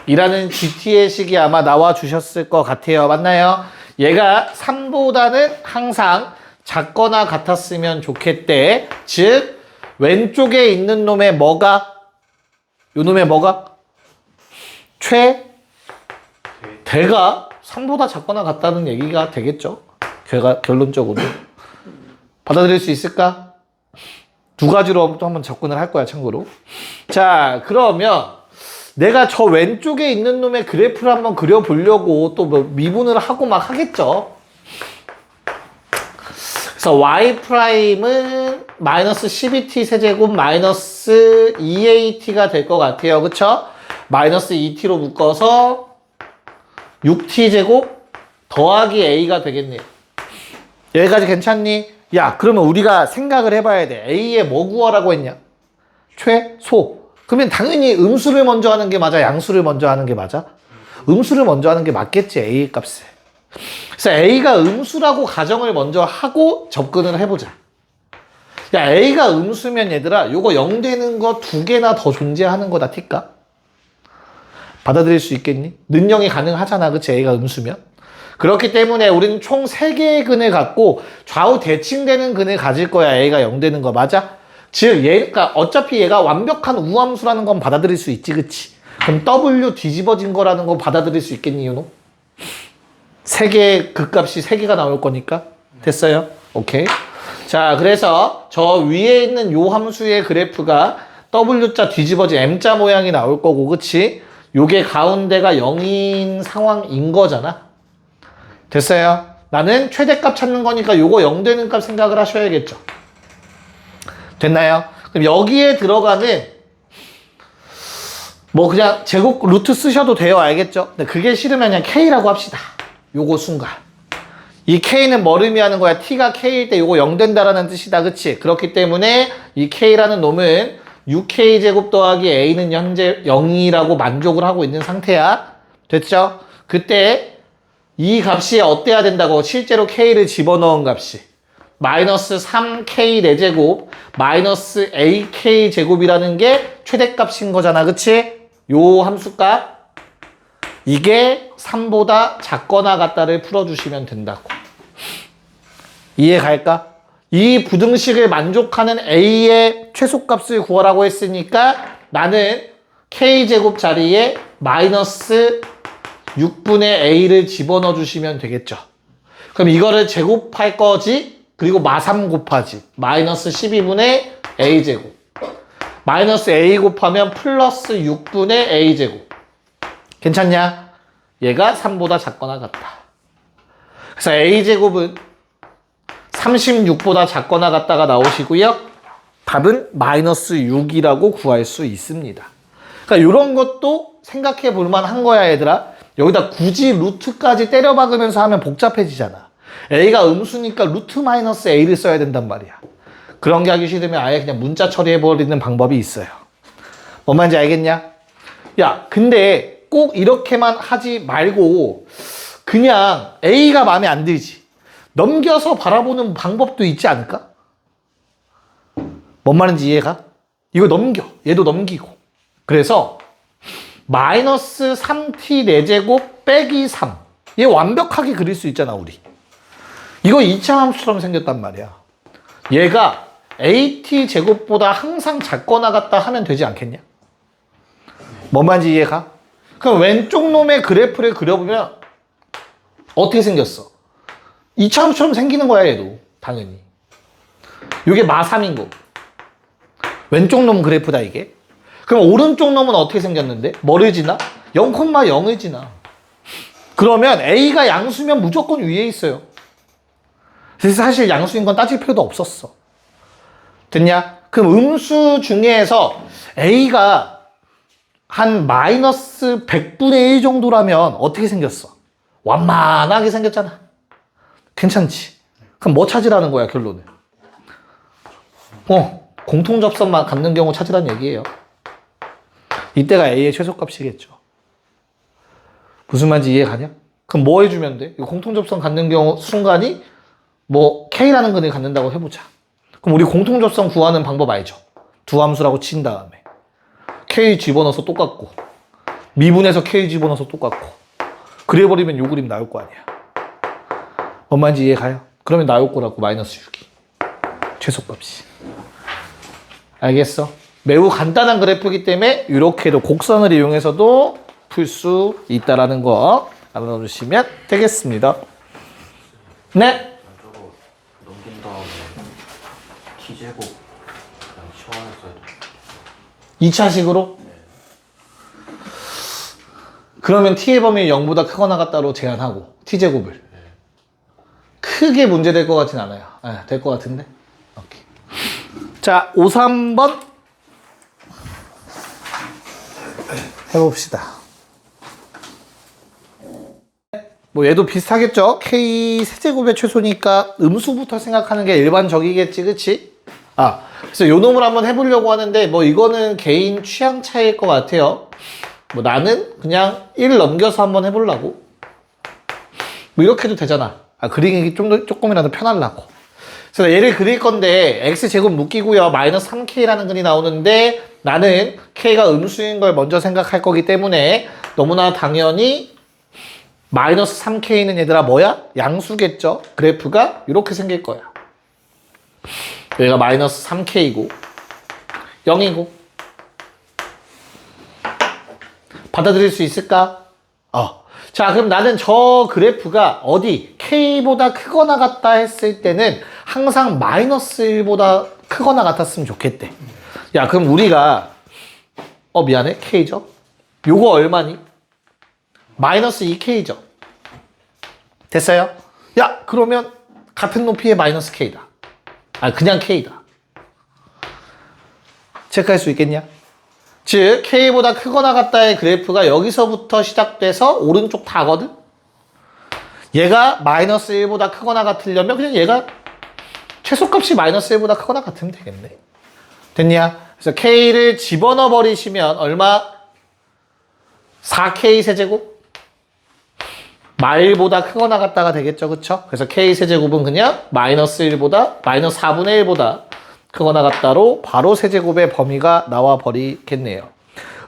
이라는 GT의 식이 아마 나와 주셨을 것 같아요. 맞나요? 얘가 3보다는 항상 작거나 같았으면 좋겠대. 즉 왼쪽에 있는 놈의 뭐가? 요 놈의 뭐가? 대가 3보다 작거나 같다는 얘기가 되겠죠. 결론적으로. 받아들일 수 있을까? 두 가지로 한번 접근을 할 거야, 참고로. 자, 그러면 내가 저 왼쪽에 있는 놈의 그래프를 한번 그려보려고 또 뭐 미분을 하고 막 하겠죠. 그래서 y''은 마이너스 12t 세제곱 마이너스 2at가 될 것 같아요. 그쵸? 마이너스 2t로 묶어서 6t 제곱 더하기 a가 되겠네요. 여기까지 괜찮니? 야, 그러면 우리가 생각을 해봐야 돼. a에 뭐 구하라고 했냐? 최소. 그러면 당연히 음수를 먼저 하는 게 맞아? 양수를 먼저 하는 게 맞아? 음수를 먼저 하는 게 맞겠지, a 값을. 그래서 a가 음수라고 가정을 먼저 하고 접근을 해보자. 야, a가 음수면 얘들아, 요거 0 되는 거 2개나 더 존재하는 거다, 티까? 받아들일 수 있겠니? 능력이 가능하잖아, 그치? a가 음수면. 그렇기 때문에 우리는 총 3개의 근을 갖고 좌우 대칭되는 근을 가질 거야, a가 0 되는 거, 맞아? 즉 그러니까 어차피 얘가 완벽한 우함수라는 건 받아들일 수 있지, 그치? 그럼 W 뒤집어진 거라는 거 받아들일 수 있겠니, 윤호? 세 개의 극값이 세 개가 나올 거니까. 됐어요? 오케이. 자, 그래서 저 위에 있는 요 함수의 그래프가 W자 뒤집어진 M자 모양이 나올 거고, 그치? 요게 가운데가 0인 상황인 거잖아. 됐어요? 나는 최대값 찾는 거니까 요거 0 되는 값 생각을 하셔야겠죠. 됐나요? 그럼 여기에 들어가는 뭐 그냥 제곱 루트 쓰셔도 돼요. 알겠죠? 근데 그게 싫으면 그냥 K라고 합시다. 요거 순간. 이 K는 뭘 의미하는 거야? T가 K일 때 요거 0 된다라는 뜻이다. 그치? 그렇기 때문에 이 K라는 놈은 6K제곱 더하기 A는 현재 0이라고 만족을 하고 있는 상태야. 됐죠? 그때 이 값이 어때야 된다고? 실제로 K를 집어넣은 값이 마이너스 3K 4제곱 마이너스 AK 제곱이라는 게 최대값인 거잖아. 그치? 요 함수값 이게 3보다 작거나 같다를 풀어주시면 된다고. 이해 갈까? 이 부등식을 만족하는 A의 최소값을 구하라고 했으니까 나는 K제곱 자리에 마이너스 6분의 A를 집어넣어 주시면 되겠죠. 그럼 이거를 제곱할 거지? 그리고 마3 곱하지. 마이너스 12분의 A제곱. 마이너스 A 곱하면 플러스 6분의 A제곱. 괜찮냐? 얘가 3보다 작거나 같다. 그래서 A제곱은 36보다 작거나 같다가 나오시고요. 답은 마이너스 6이라고 구할 수 있습니다. 그러니까 이런 것도 생각해 볼 만한 거야, 얘들아. 여기다 굳이 루트까지 때려 박으면서 하면 복잡해지잖아. A가 음수니까 루트 마이너스 A를 써야 된단 말이야. 그런 게 하기 싫으면 아예 그냥 문자 처리해버리는 방법이 있어요. 뭔 말인지 알겠냐? 야, 근데 꼭 이렇게만 하지 말고 그냥 A가 마음에 안 들지. 넘겨서 바라보는 방법도 있지 않을까? 뭔 말인지 이해가? 이거 넘겨. 얘도 넘기고. 그래서 마이너스 3t 4제곱 빼기 3. 얘 완벽하게 그릴 수 있잖아, 우리. 이거 2차 함수처럼 생겼단 말이야. 얘가 AT 제곱보다 항상 작거나 같다 하면 되지 않겠냐? 뭔 말인지 이해가? 그럼 왼쪽 놈의 그래프를 그려보면 어떻게 생겼어? 2차 함수처럼 생기는 거야, 얘도. 당연히. 이게 마3인 거고. 왼쪽 놈 그래프다, 이게. 그럼 오른쪽 놈은 어떻게 생겼는데? 뭐를 지나? 0,0을 지나. 그러면 A가 양수면 무조건 위에 있어요. 그래서 사실 양수인 건 따질 필요도 없었어. 됐냐? 그럼 음수 중에서 A가 한 마이너스 100분의 1 정도라면 어떻게 생겼어? 완만하게 생겼잖아. 괜찮지? 그럼 뭐 찾으라는 거야, 결론은? 공통접선만 갖는 경우 찾으라는 얘기예요. 이때가 A의 최소값이겠죠. 무슨 말인지 이해가냐? 그럼 뭐 해주면 돼? 공통접선 갖는 경우 순간이 뭐 K라는 근을 갖는다고 해보자. 그럼 우리 공통접선 구하는 방법 알죠? 두 함수라고 친 다음에 K 집어넣어서 똑같고 미분해서 K 집어넣어서 똑같고 그래버리면 요 그림 나올 거 아니야. 뭔 말인지 이해가요? 그러면 나올 거라고 마이너스 6이. 최소값이. 알겠어? 매우 간단한 그래프이기 때문에 이렇게도 곡선을 이용해서도 풀 수 있다라는 거 알아두시면 되겠습니다. 네? 저거 넘긴 다음에 T제곱 그냥 시원해서 해도 2차식으로? 그러면 T의 범위 0보다 크거나 같다로 제한하고 T제곱을 크게 문제될 것 같진 않아요. 될 것 같은데? 오케이. 자, 5, 3번 해봅시다. 뭐 얘도 비슷하겠죠? K 세제곱의 최소니까 음수부터 생각하는 게 일반적이겠지, 그치? 그래서 요 놈을 한번 해보려고 하는데 뭐 이거는 개인 취향 차이일 것 같아요. 뭐 나는 그냥 1 넘겨서 한번 해보려고. 뭐 이렇게 해도 되잖아. 그리기 조금이라도 편하려고. 그래서 얘를 그릴 건데 x제곱 묶이고요. 마이너스 3k라는 근이 나오는데 나는 k가 음수인 걸 먼저 생각할 거기 때문에 너무나 당연히 마이너스 3k는 얘들아 뭐야? 양수겠죠? 그래프가 이렇게 생길 거야. 여기가 마이너스 3k이고 0이고. 받아들일 수 있을까? 자, 그럼 나는 저 그래프가 어디 K보다 크거나 같다 했을 때는 항상 마이너스 1보다 크거나 같았으면 좋겠대. 야, 그럼 우리가 미안해. K죠? 요거 얼마니? 마이너스 2K죠? 됐어요? 야, 그러면 같은 높이의 마이너스 K다. 그냥 K다. 체크할 수 있겠냐? 즉 K보다 크거나 같다의 그래프가 여기서부터 시작돼서 오른쪽 다거든? 얘가 마이너스 1보다 크거나 같으려면 그냥 얘가 최소값이 마이너스 1보다 크거나 같으면 되겠네. 됐냐? 그래서 K를 집어넣어 버리시면 얼마? 4K 세제곱? 마일보다 크거나 같다가 되겠죠. 그쵸? 그래서 K 세제곱은 그냥 마이너스 4분의 1보다 크거나 같다로 바로 세제곱의 범위가 나와 버리겠네요.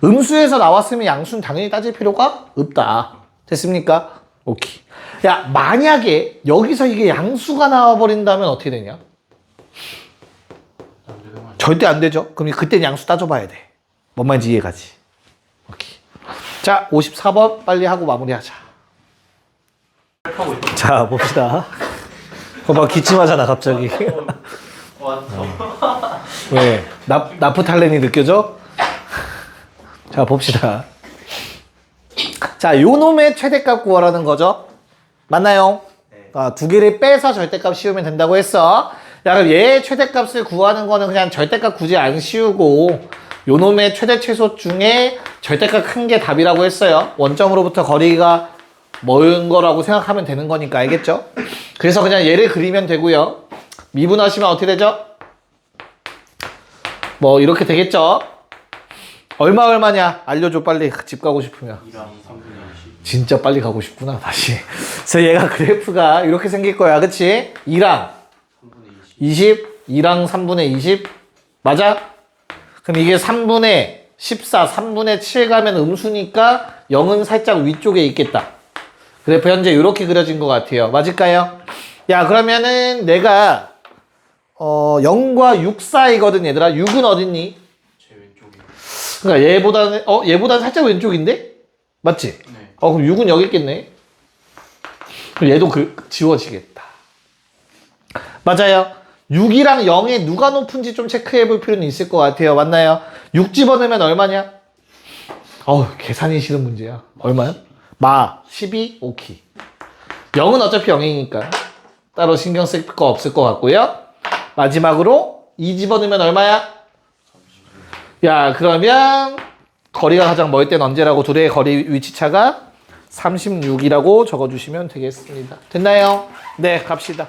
음수에서 나왔으면 양수는 당연히 따질 필요가 없다. 됐습니까? 오케이. 야, 만약에 여기서 이게 양수가 나와 버린다면 어떻게 되냐? 절대 안 되죠. 그럼 그땐 양수 따져봐야 돼. 뭔 말인지 이해가지? 오케이. 자, 54번 빨리 하고 마무리하자. 자, 봅시다. 봐봐, 기침하잖아 갑자기. 왜? 나프탈렌이 느껴져? 자, 봅시다. 자, 요 놈의 최대값 구하라는 거죠. 맞나요? 두 개를 빼서 절대값 씌우면 된다고 했어. 야, 그럼 얘의 최대값을 구하는 거는 그냥 절대값 굳이 안 씌우고 요 놈의 최대 최소 중에 절대값 큰 게 답이라고 했어요. 원점으로부터 거리가 먼 거라고 생각하면 되는 거니까. 알겠죠? 그래서 그냥 얘를 그리면 되고요. 미분하시면 어떻게 되죠? 뭐 이렇게 되겠죠? 얼마냐? 알려줘 빨리. 집 가고 싶으면. 2랑 3분의 20. 진짜 빨리 가고 싶구나 다시. 그래서 얘가 그래프가 이렇게 생길 거야. 그치? 2랑 20, 2랑 3분의 20 맞아? 그럼 이게 3분의 14, 3분의 7 가면 음수니까 0은 살짝 위쪽에 있겠다. 그래프 현재 이렇게 그려진 것 같아요. 맞을까요? 야, 그러면은 내가 0과 6 사이거든 얘들아. 6은 어딨니? 제 왼쪽이. 그러니까 얘보다는 살짝 왼쪽인데? 맞지? 네. 그럼 6은 여기 있겠네. 그럼 얘도 지워지겠다. 맞아요. 6이랑 0에 누가 높은지 좀 체크해 볼 필요는 있을 것 같아요. 맞나요? 6 집어넣으면 얼마냐? 계산이 싫은 문제야. 얼마야? 12? 오케이. 0은 어차피 0이니까 따로 신경 쓸 거 없을 것 같고요. 마지막으로 2 집어넣으면 얼마야? 야, 그러면 거리가 가장 멀 땐 언제라고? 둘의 거리 위치차가 36이라고 적어주시면 되겠습니다. 됐나요? 네, 갑시다.